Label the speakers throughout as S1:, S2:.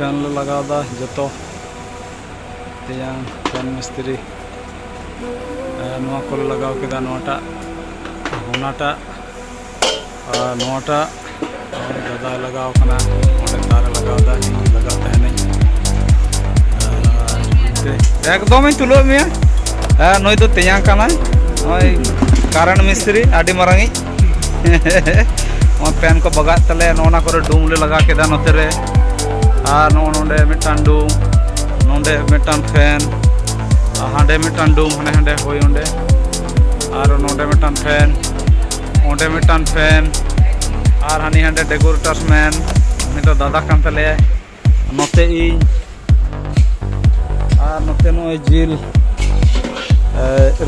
S1: Fan ले लगाव दा जतो तेयां फैन मिस्त्री नोआ को लगाव केदा नोटा होनाटा नोटा दादा लगाव कना ओंडे तार लगाव दा लगाव तहने एकदम तुलो में नई तो तेयां कना नई कारण मिस्त्री आडी मारांगी फैन को बगा तले नोना करे डूम ले लगा केदा नोते रे और नोंडे मिटान डूम नोंडे मिटान फैन हांडे मिटान डूम हाने हांडे होय ओंडे और नोंडे मिटान फैन ओंडे मिटान फैन और हानी हांडे डेकोरेटर्स मैन उनी तो दादा कान तले नोते इन और नोते नोय जिल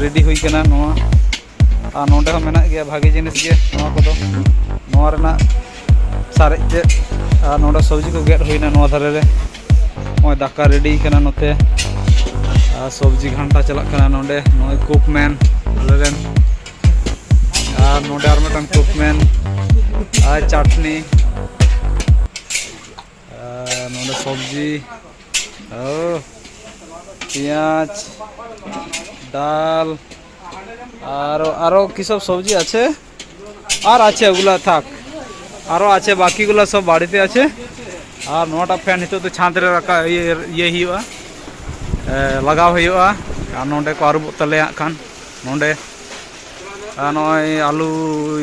S1: रेडी हुई कना नोआ और नोंडे हो मेना गया भागी जिनिस गे नोआ कोदो नोआ रेना सारे ते और नोंडे सब्जी को गेट हुईना नोआ धारे रे नोय दाका रेडी कना नोते सब्जी घंटा चला कना नोंडे नोय कुकमैन लेरेन और नोंडे आर मिटान कुकमैन और चटनी नोंडे सब्जी पियाज डाल आरो की सब सब्जी आछे और आछे ओगुला थाक आरो आछे बाकी गुला सब बाड़ीते आछे और नोटा फैन हितो तो छांद रे रखा ये हुआ लगाव हुआ और नोंडे को आरुब तले खान नोंडे नय आलू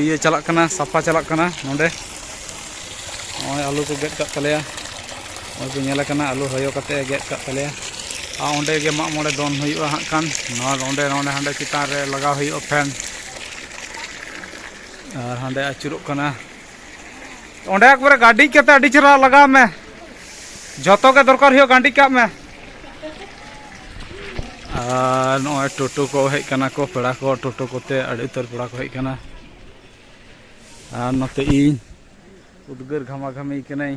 S1: ये चला कना साफा चला कना नोंडे नय आलू को गेट का तले नय पे नेला कना आलू होयो कते गेट का तले आ ओंडे गे मा मोड़े दोन हुआ हां खान नोंडे नोंडे हांडे चितान रे लगाव हुआ फैन और हांडे आचुरो कना ओंडे एकबारे गाड़ी केते अडी चरा लगा में जतो के दरकार हो गाड़ी का में नय टोटो को हेज कना को पेड़ा को टोटो कोते अड़ी उतर पेड़ा को हेज कना नोते इन उद्गार घामा घामी कनाई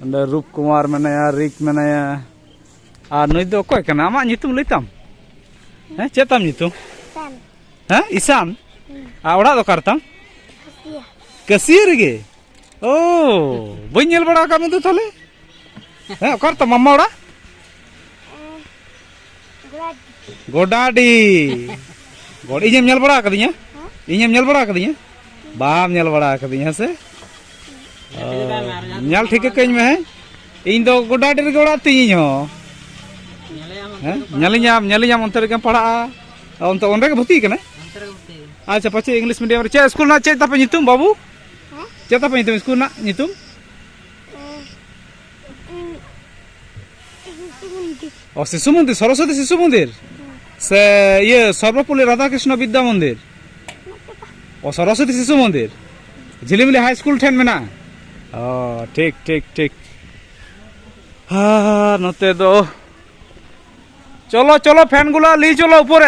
S1: अंदर रूप कुमार मेनाया रिक मेनाया और नई दो अकोय कना आमा नितुम लैताम हैं चेताम नितुम हैं ईशान आ ओड़ा दो करताम कसिया रेगे ओ बई नेल बड़ा का तो थाले हैं करता मम्मा ओड़ा गोडाडी गोडी इᱧ नेल बड़ा कदिया इᱧ नेल बड़ा कदिया बाम नेल बड़ा कदिया से नेल ठीक कई में है इन दो गोडाडी रे गोड़ा तिñ हो हैं नेलियाम अंतर के पढ़ा अंतर ओंडे के भर्ती कना अच्छा पछे इंग्लिश मीडियम रे चे स्कूल ना चे तापे नितुम बाबू चे तापे नितुम स्कूल ना नितुम ओ शिशु मंदिर सरस्वती शिशु मंदिर से ये सर्वपल्ली राधा कृष्ण विद्या मंदिर और सरस्वती शिशु मंदिर झिलिमिली हाई स्कूल ठेन मेना ओ ठीक ठीक ठीक हाँ नोते दो चलो चलो फैन गुला ली चलो ऊपर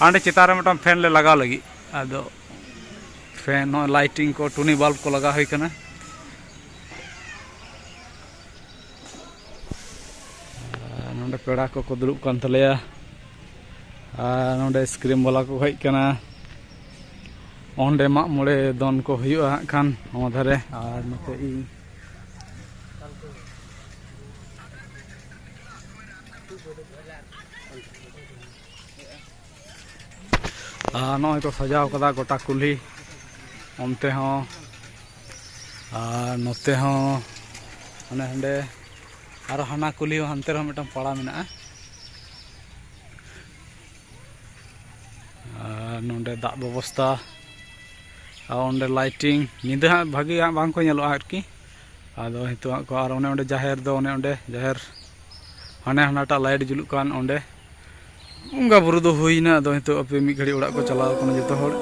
S1: आंडे चितारे मिटान फैन ले लगा लगी आदो फैन लाइटिंग को टूनी बल्ब को लगा हुई कना नोंडे पेड़ा को दुड़ुब कान तलेया नोंडे स्क्रीम वाला को हेज कना ओंडे माग मोड़े दोन को हुआ हां खान नोआ धारे और नोते इन नय को सजाव कदा गोटा कुल्ही ओनते हों नोते हों हाने हांडे और हाना कुल्ही हानते रहो मिटन पड़ा मेना नोंडे दा व्यवस्था ओंडे लाइटिंग निंदा हाँ भागी हाँ बांग को नेलो आरकी आदो हितो को और ओने ओंडे जाहेर दो ओने ओंडे जाहेर हाने हानाटा लाइट जुलुक कान ओंडे उंगा बुरु दो हुईना दो हितो अपे मी घड़ी उड़ा को चलाव कोन जतो होड़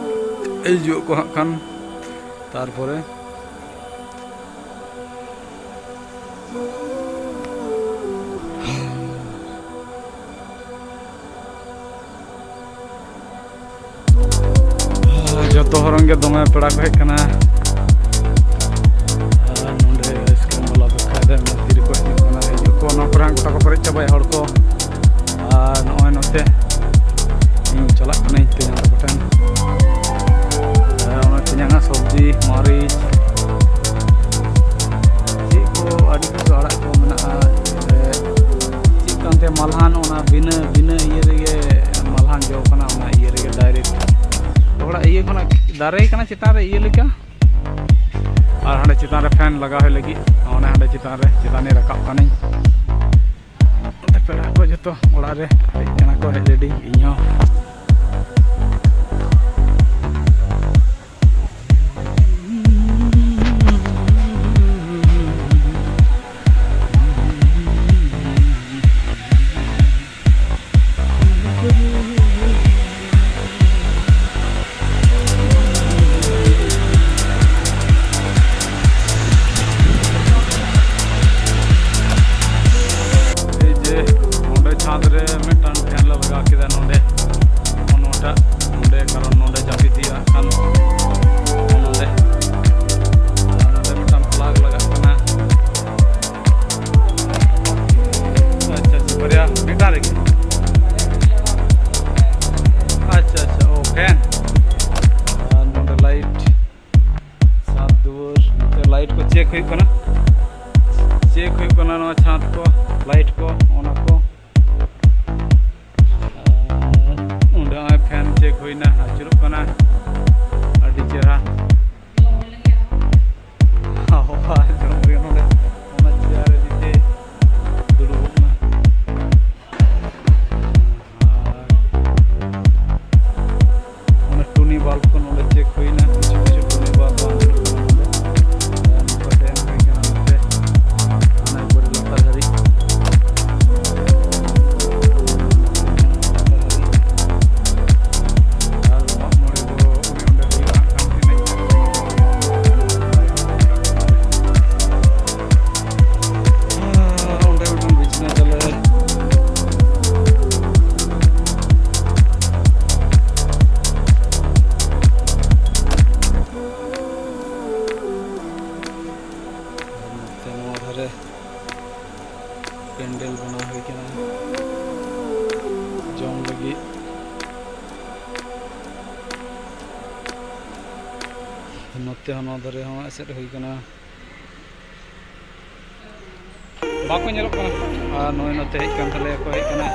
S1: एजु को हां खान तारपरे जतो हरंगे दमे पेड़ा को हेज कना नोंडे स्क्रीन वाला को खादे मतीर को हेज कना एजु को ना पर गोटा को परे चबाय हड़ को नय नोते चला कनाई तेना कोठन तेना सब्जी मारिच को आदि को दारे कना चितान रे ये लेका और हांडे चितान रे फैन लगा है लगी ओने हांडे चितान रे चिताने रकाब कानी ओते पेड़ा को जतो ओड़ा रे हेज कना को हेज रेडी इño चेक छात को लाइट को फैन चेक होना आचुरना चेहरा चेयर दीते दुड़ूबना टूनी बाल्ब को चेक होना किछु किछु टूनी बाल्ब पेंडल बना हुई जम लगी नोते धरे एसेट हुई बाको और नई नोते हजन को हजना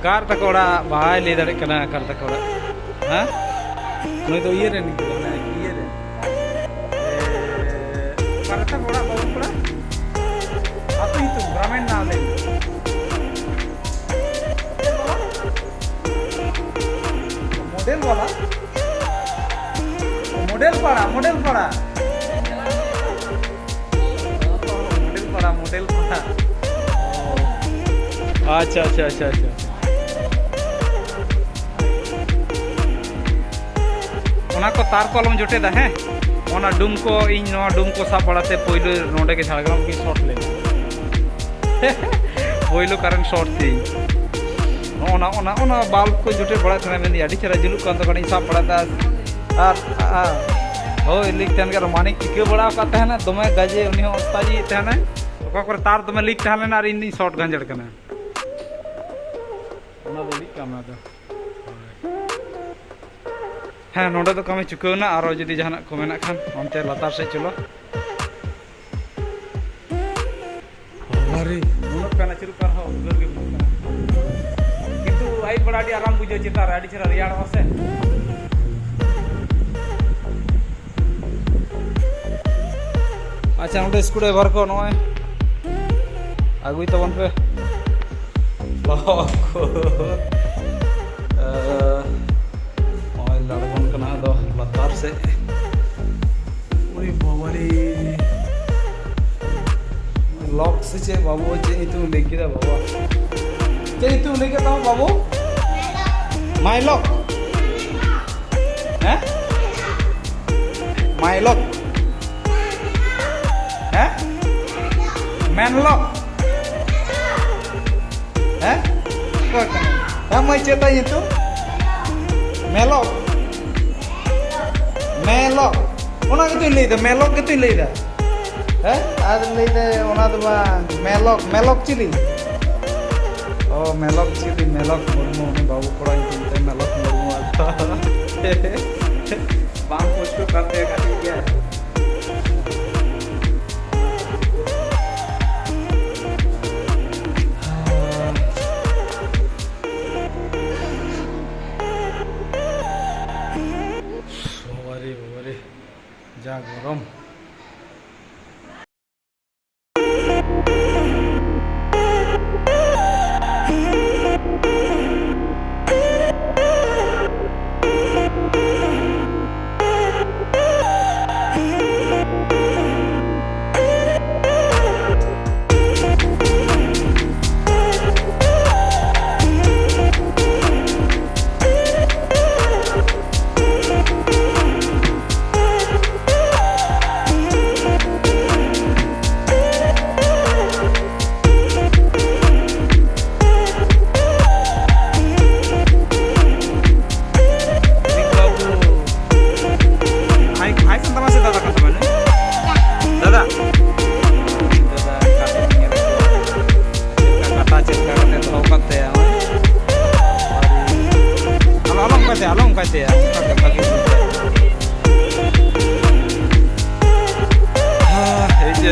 S1: कार तक बाय लै दाड़े कार तक हाँ नई तो ये ग्रामीण ना मॉडल वाला मॉडल पड़ा अच्छा अच्छा अच्छा अच्छा को तार को अलम जोटे हैं डूम को डूम को साब बड़ाते पहले नोडे के झाड़ग्राम की शॉर्ट ले पहले कारेंट शॉर्ट थी बाल्ब को जुटे बड़ा मैं चेहरा जुलूक साब बड़ा हो लिक मानिक चिका बड़ा दमे गाजे उन्हीं अस्ताजी तार दमे लिक और इन शॉर्ट गांजड़ हाँ नोडे तो कमी चुकावना और जुदी जहां को मेना खान अंते लातार से चलो अरे नुनक पेना चिरुकान हो उधर के बुकना किंतु आई बड़ा डी आराम बुझे चितार आडी चरा रियाड़ होसे अच्छा नोडे स्कूल ड्राइवर को नय आगुई तबन पे लड़बन कना दो लातार से बाबारी लॉक से चे बाबू चे तू लेके दा बाबा चे तू लेके दा बाबू माय लॉक हैं माय लॉक हैं मैन लॉक हैं को कना मैं चेता ये तू मेलॉक मेलॉक ओना के तू लेदा मेलॉक के तू लेदा हैं आज लेदा ओना तो बा मेलॉक चिली ओ मेलॉक चिली मेलॉक मुर्मू ने बाबू कोड़ा इनते मेलॉक मुर्मू आता बांग पोस्ट को करते काटी गया যা গরম।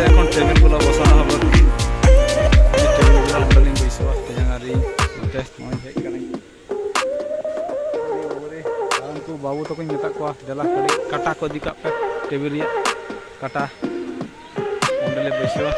S1: এখন টেবিলগুলো বসানো হবে, টেবিলগুলো মডেলিং বইসো তেজাঙ্গারি নতে মই হেজ কানাই ᱩᱱᱠᱩ ᱵᱟᱹᱵᱩ ᱛᱟᱠᱚᱧ ᱢᱮᱛᱟᱜ ᱠᱚᱣᱟ ᱫᱮᱞᱟ ᱠᱟᱹᱴᱤᱡ ᱠᱟᱴᱟ ᱠᱚ ᱤᱫᱤ ᱠᱟᱜ ᱯᱮ, ᱴᱮᱵᱤᱞ ᱨᱮᱭᱟᱜ ᱠᱟᱴᱟ ᱚᱸᱰᱮ ᱞᱮ ᱵᱟᱹᱭᱥᱟᱹᱣᱟ᱾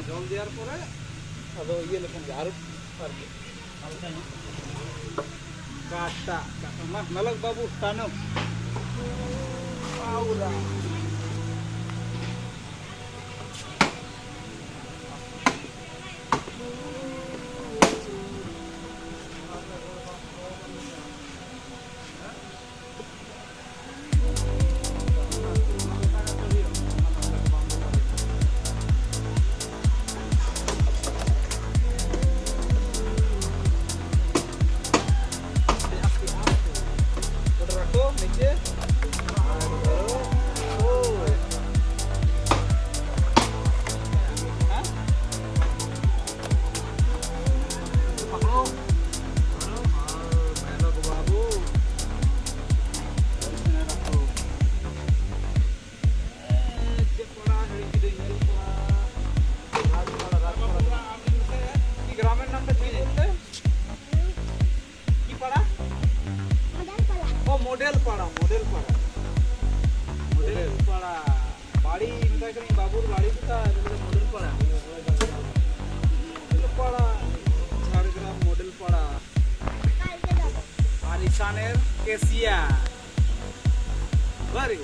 S1: জল দেওয়ার পরে আদো ইয়ে লেখেন যে আরো কাটা কাটা মালক বাবু টানো আউরা মডেল পাড়া বাড়ি বাবুর বাড়ি কোথায় মডেল পাড়া ঝাড়গ্রাম মডেল পাড়া আর ঈশানের কেসিয়া বাড়ি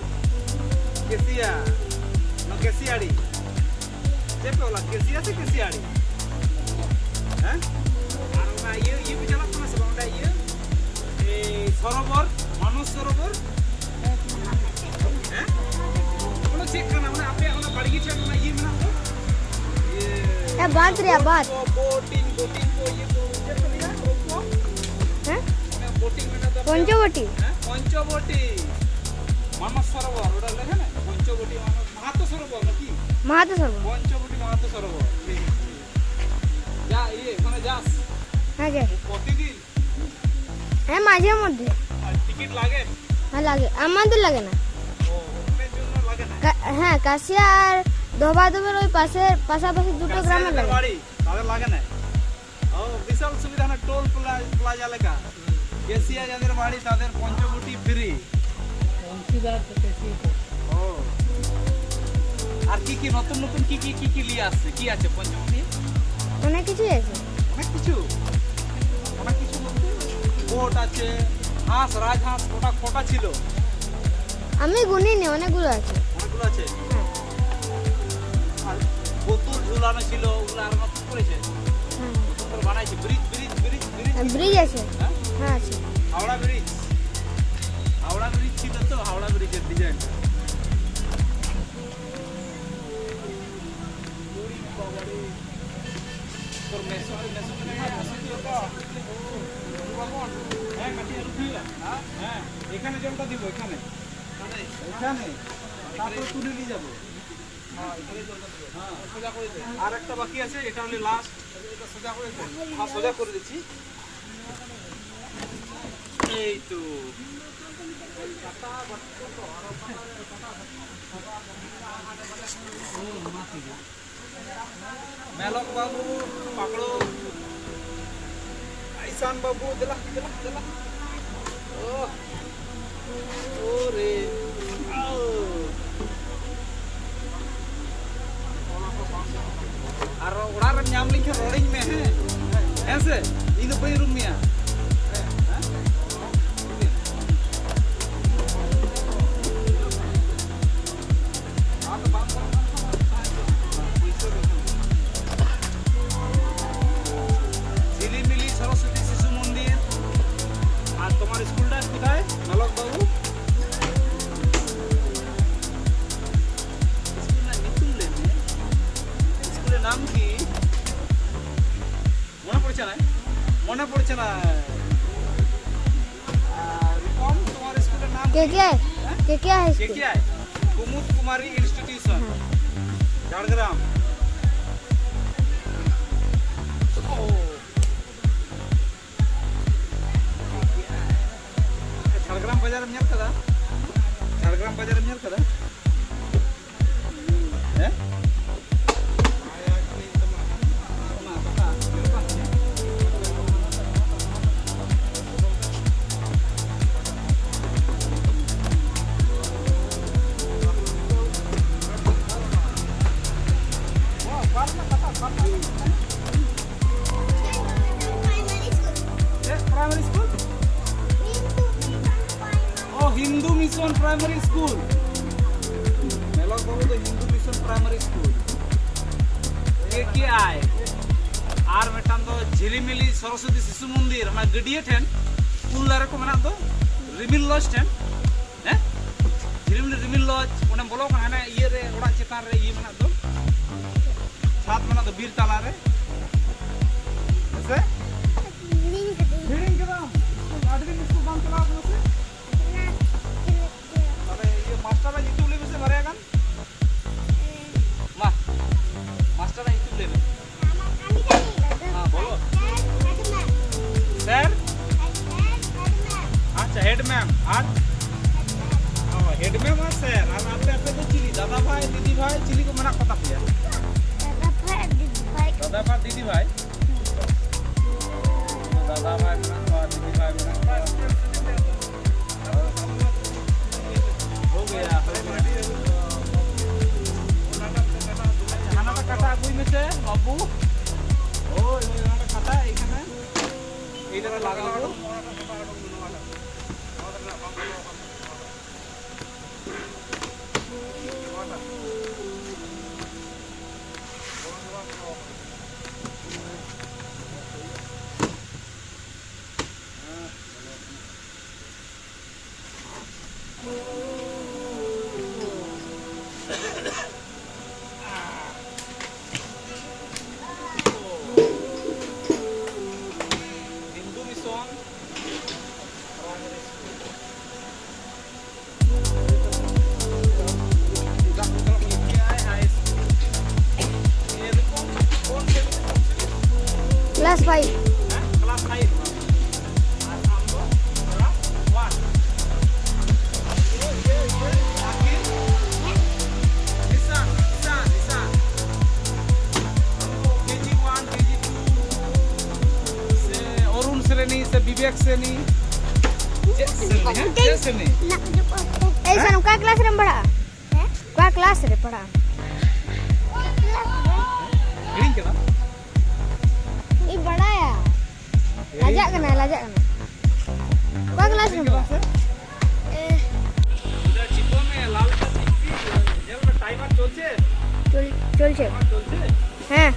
S1: কেসিয়া না কেসিয়াড়ি চেপে ওলা কেসিয়া সে কেসিয়াড়ি হ্যাঁ আর ওটা ইয়ে চালাত না সে ওটা ইয়ে এই সরোবর মানুষ সরোবর হ্যাঁ কোনো চেক করনা মানে আপনি ওনা বাড়ি গিয়ে না ইয়ে না তো ये
S2: बात रे बात
S1: बोटिंग को ये चेक कर लिया रोको
S2: हैं
S1: बोटिंग में ना
S2: पंचवटी
S1: पंचवटी मानस सरोवर ওটা লেখা না पंचवटी মাহাতো সরোবর নাকি
S2: মাহাতো সরোবর
S1: पंचवटी আনন্দ সরোবর যা ওখানে যাস
S2: হ্যাঁ যাই।
S1: প্রতিদিন?
S2: হ্যাঁ মাঝে মধ্যে।
S1: আর টিকিট লাগে?
S2: হ্যাঁ লাগে, আমাদের লাগে না।
S1: ও ওখানের জন্য লাগে না?
S2: হ্যাঁ কাশিয়া আর ধোবাধবের ওই পাশাপাশি দুটো গ্রামে
S1: কাছের
S2: লাগে।
S1: বাড়ি তাদের লাগে না? ও বিশাল সুবিধা না, টোল প্লাজা লেখা। কেসিয়া যাদের বাড়ি তাদের পঞ্চবটি ফ্রি। ও আর কি কি নতুন নতুন কি নিয়ে আসছে? কি আছে পঞ্চবটি?
S2: অনেক কিছুই আছে।
S1: অনেক কিছু বলতে বোট আছে, হাঁস, রাজহাঁস কটা ছিল?
S2: আমি গুনিনি, অনেকগুলো আছে।
S1: অনেকগুলো আছে।
S2: হ্যাঁ
S1: আর বোতল ঝুলানো ছিল, ওগুলো আর নতুন করেছে,
S2: হ্যাঁ।
S1: নতুন করে বানাইছে। ব্রিজ
S2: ব্রিজ আছে।
S1: হ্যাঁ
S2: হ্যাঁ আছে।
S1: হাওড়া ব্রিজ ছিল তো, হাওড়া ব্রিজের ডিজাইন। তোর মেসো হ্যাঁ এখানে জলটা দিব, এখানে তারপরে তুলে নিয়ে যাবো। আর একটা বাকি আছে, এটা হলে লাস্ট। সোজা করে দিচ্ছি। এই তো মেলক বাবু পাকড়ো, ঈশান বাবু দিলা। ও রে আর ওড়ার ᱧᱟᱢ ᱞᱤᱧ ᱨᱚᱲᱤᱧ ᱢᱮ ᱦᱮᱸ ᱥᱮ ᱤᱧ ᱫᱚ ᱵᱟᱹᱧ ᱨᱩᱢ ᱢᱮᱭᱟ ঝিলিমিলি সরস্বতী শিশু মন্দির। আর তোমার স্কুলটা কোথায় মালক বাবু? স্কুলের নাম কি মনে পড়ছে না। রিপন, তোমার স্কুলের নাম
S2: কে
S1: কি?
S2: কে হাই স্কুল।
S1: কেকিআই কুমুদ কুমারী ইনস্টিটিউশন, ঝাড়গ্রাম। ঝাড়গ্রাম বাজারের ᱧᱮᱞ ᱠᱟᱫᱟ? ঝাড়গ্রাম বাজারের ᱧᱮᱞ ᱠᱟᱫᱟ? হ্যাঁ প্রাইমারি স্কুল? ও হিন্দু মিশন প্রাইমারি স্কুল। মেলক বাবু তো হিন্দু মিশন প্রাইমারি স্কুল केकेआई। আর মেটান তো ঝিলিমিলি সরস্বতী শিশু মন্দির আমার গডিয়ে ঠেন পুল দারে কো মেনা তো রিমিল লজ ঠেন। হ্যাঁ ঝিলিমিলি রিমিল লজ ওনে বলো হানা ইয়ে রে ওড়া চেতান রে ইয়ে মেনা তো ছাদ মেনা তো বীর তালা রে আছে হিড়িং কেদাম আডি দিন স্কুল বাম চালাও বসে তাহলে ইয়ে মাস্টাররা ইউটিউব লেবে সে ভরে গান মা মাস্টাররা ইউটিউব লেবে। হ্যাঁ বলো স্যার। আচ্ছা হেড ম্যাম আর হেড ম্যাম আর স্যার আর আপনি তো চিলি দাদা ভাই দিদি ভাই চিলি কো মেনা কথা পিয়া দাদা ভাই দিদি ভাই দাদা ভাই মেনা দিদি ভাই মেনা हो गया হানাটা কাটা আগুই মেছে বাবু। ও হানাটা কাটা এখানে এইটারে লাগাবো। হিন্দু মিশন প্রাইমারি স্কুল जेक्सेनी जेक्सेनी
S2: ऐसा का क्लास रे पढ़ा का क्लास रे पढ़ा
S1: हिडिंग केदा
S2: ई बड़ा या लाजा कना का क्लास रे पढ़ा
S1: उधर चिपो में लाल का जेल में टाइमर चलছে
S2: চলছে হ্যাঁ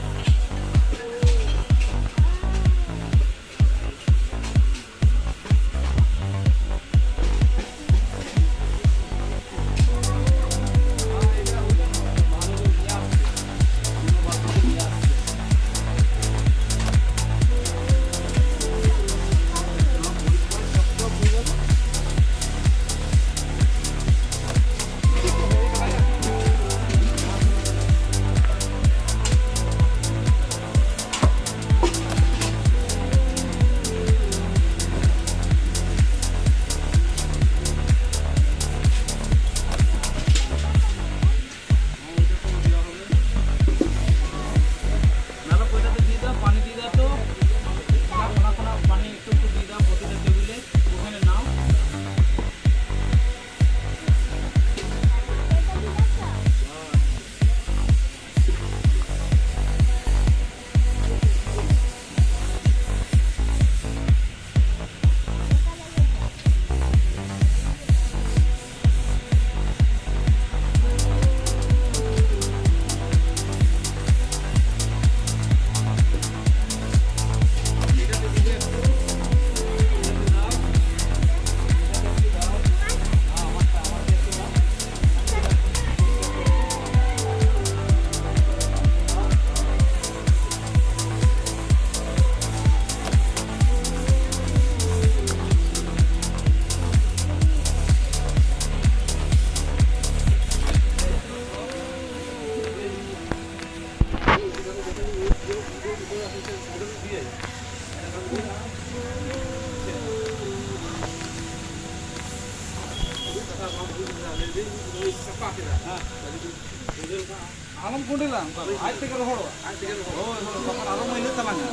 S1: आलम कुंडला आज तक रोड ओ तখন आरो महीने तलांगा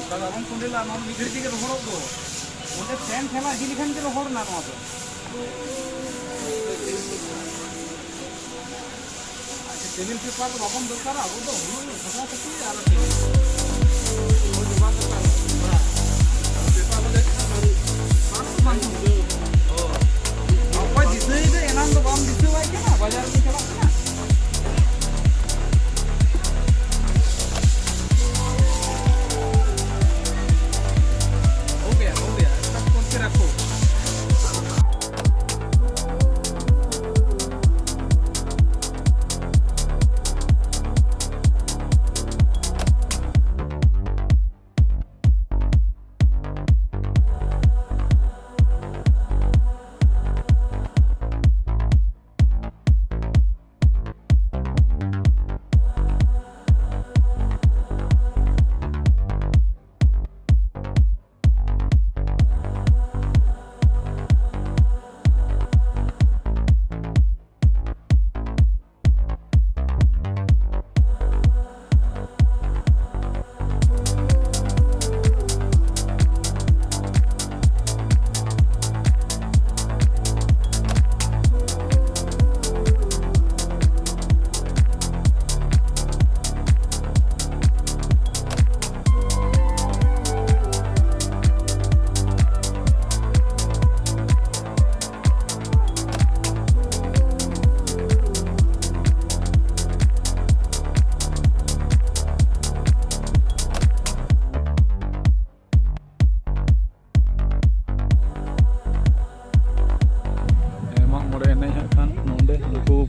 S1: तब आलम कुंडला नन मिगड़ी के रोड दो ओंडे फैन खेला इदि लिखान के रोड ना नो तो अच्छा टेबिल पेपर रकम दरकार अब तो हुलु फटा फटी आरो ओ जमा दरकार पेपर में मान ओ apa दिसे दे एनान तो बाम दिसे वाई के ना बाजार में चला ना हो गया सब खोल के रखो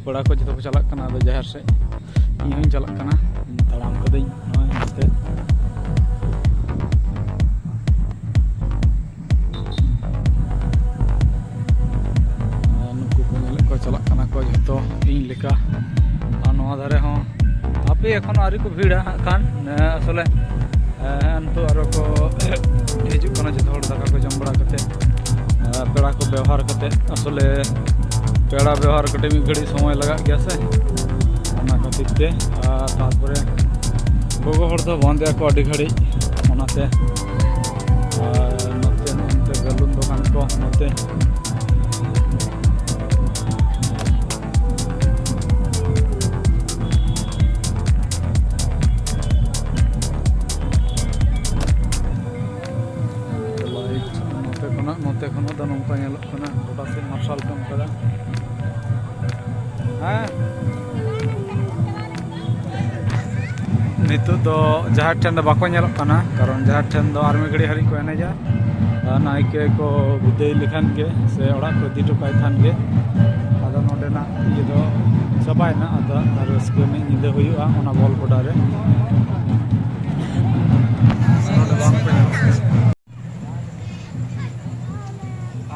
S1: पड़ा को जो चला जहर से इन चला तड़ाम कदी नुकु को चला को जो इन लेका धारे हाँ आपे एखोनो आरी को भीड़ा खान असले तो आरो को हिजुना जो दाका को जम बड़ा पेड़ा को व्यवहार करते असले पेड़ा व्यवहार कटे मिद घड़ी समय लगा गया से खातिर ते तारपरे गोगो हर दो बंदे को अड़ी घड़ी ko note. Note kono da nongka nyelok kana goda se marshal kam kada. Nitu do jahar ᱴᱷᱮᱱ ᱫᱚ ᱵᱟᱠᱚ ᱧᱮᱞᱚᱜ ᱠᱟᱱᱟ ᱠᱟᱨᱚᱱ ᱡᱟᱦᱟᱨ ᱴᱷᱮᱱ ᱫᱚ ᱟᱨ ᱢᱤᱫ ᱜᱷᱟᱹᱲᱤ ᱦᱟᱹᱨᱤᱡ ᱠᱚ ᱮᱱᱮᱡᱟ ᱱᱟᱭᱠᱮ ᱠᱚ ᱵᱤᱫᱟᱹᱭ ᱞᱮᱠᱷᱟᱱ ᱜᱮ ᱥᱮ ᱚᱲᱟᱜ ᱠᱚ ᱤᱫᱤ ᱦᱚᱴᱚ ᱠᱟᱭ ᱠᱷᱟᱱ ᱜᱮ ᱟᱫᱚ ᱱᱚᱰᱮᱱᱟᱜ ᱤᱭᱟᱹ ᱫᱚ ᱪᱟᱵᱟᱭᱮᱱᱟ ᱟᱫᱚ ᱨᱟᱹᱥᱠᱟᱹ ᱢᱤᱫ ᱧᱤᱫᱟᱹ ᱦᱩᱭᱩᱜᱼᱟ ᱚᱱᱟ ᱵᱚᱞ ᱜᱚᱰᱟ ᱨᱮ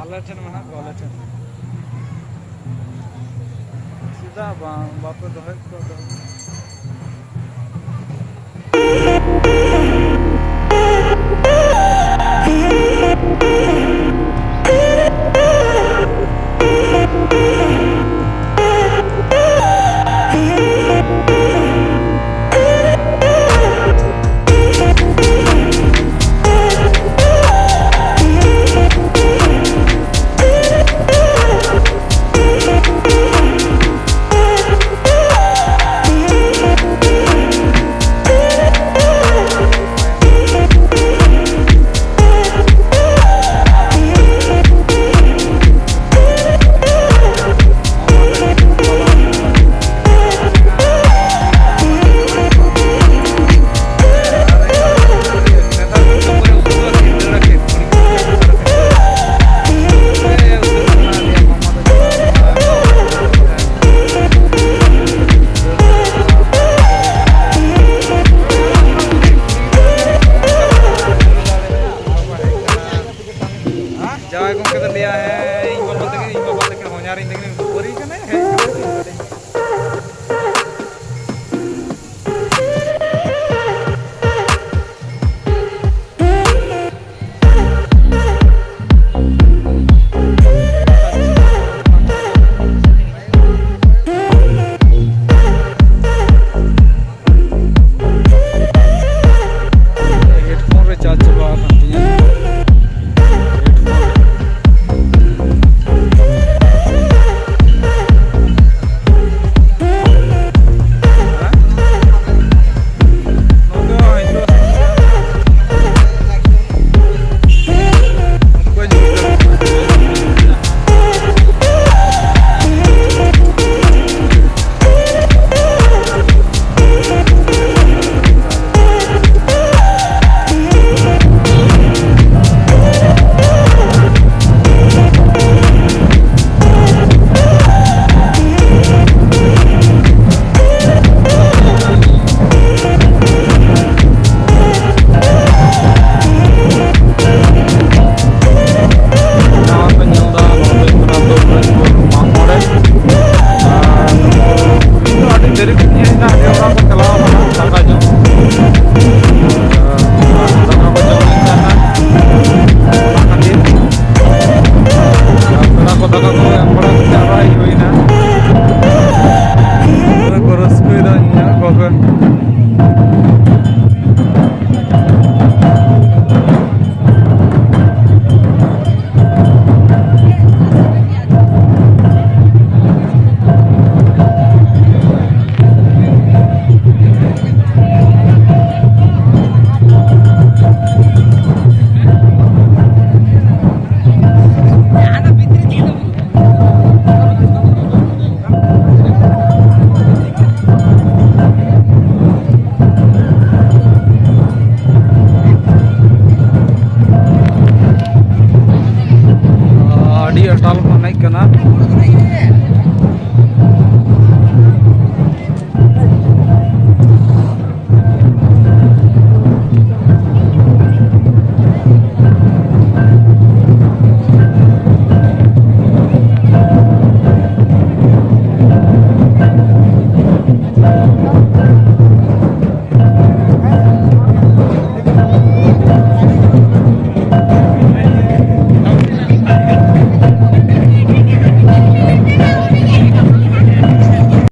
S1: ᱟᱞᱮ ᱴᱷᱮᱱ ᱢᱮᱱᱟᱜ ᱠᱚᱣᱟ ᱟᱞᱮ ᱴᱷᱮᱱ ᱪᱮᱫᱟᱜ ᱵᱟᱝ ᱵᱟᱯᱮ ᱫᱚᱦᱚᱭᱮᱫ ᱠᱚᱣᱟ ᱫᱚ जावाई गमके तो लिया है इन बाबा तक होनारिन तक पूरी कने है हेडफोन रे चार्ज चबा कांतिया dari dunia ini ada orang